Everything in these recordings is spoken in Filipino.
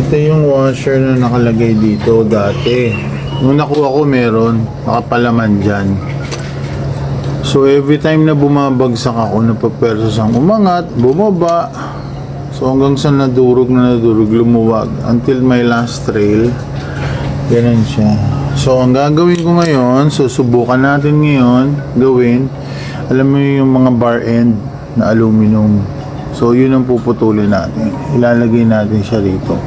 Ito yung washer na nakalagay dito dati. Nung nakuha ko meron, nakapalaman dyan. So every time na bumabagsak ako, napapwersa siyang umangat, bumaba. So hanggang sa nadurog, lumuwag. Until my last trail, ganun siya. So ang gagawin ko ngayon, susubukan natin ngayon gawin, alam mo yung mga bar end na aluminum. So yun ang puputulin natin. Ilalagay natin siya rito.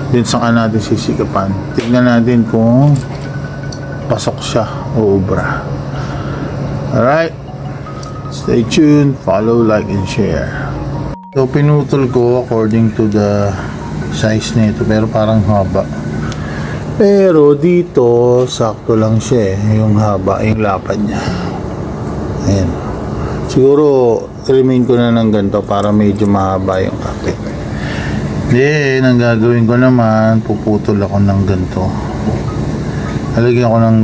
Then saka natin sisikapan. Tignan natin kung pasok siya o ubra. Alright. Stay tuned. Follow, like, and share. So pinutol ko according to the size nito. Pero parang haba. Pero dito sakto lang siya eh. Yung haba, yung lapad niya. Ayan. Siguro remain ko na ng ganito para medyo mahaba yung kapit. Then, ang gagawin ko naman, puputol ako ng ganito. Halagyan ko ng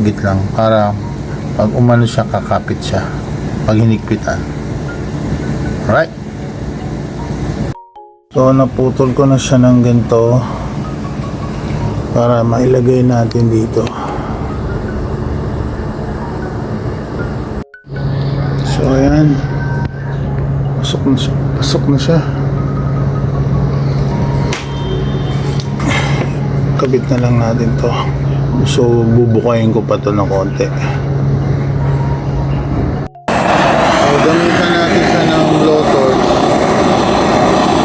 gitlang para pag umano siya, kakapit siya. Pag hinikpitan. Alright? So, naputol ko na siya ng ganito para mailagay natin dito. So, ayan. Pasok na siya. Kabit na lang natin to. So bubukayin ko pa to ng konti. So gamitan natin siya ng blowtorch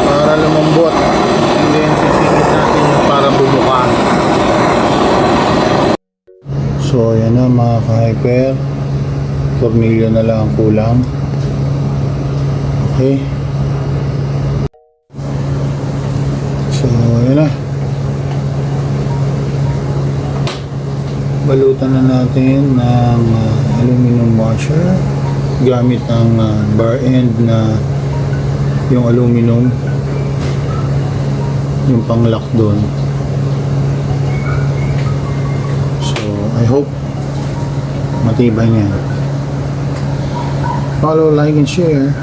para lumambot, and then sisingit natin yung para bumuka. So ayan na mga ka-hyper, tornilyo na lang ang kulang. Okay, so ayan na. Balutan na natin ng aluminum washer gamit ang bar end na yung aluminum, yung pang-lock doon. So I hope matibay niya. Follow, like, and share.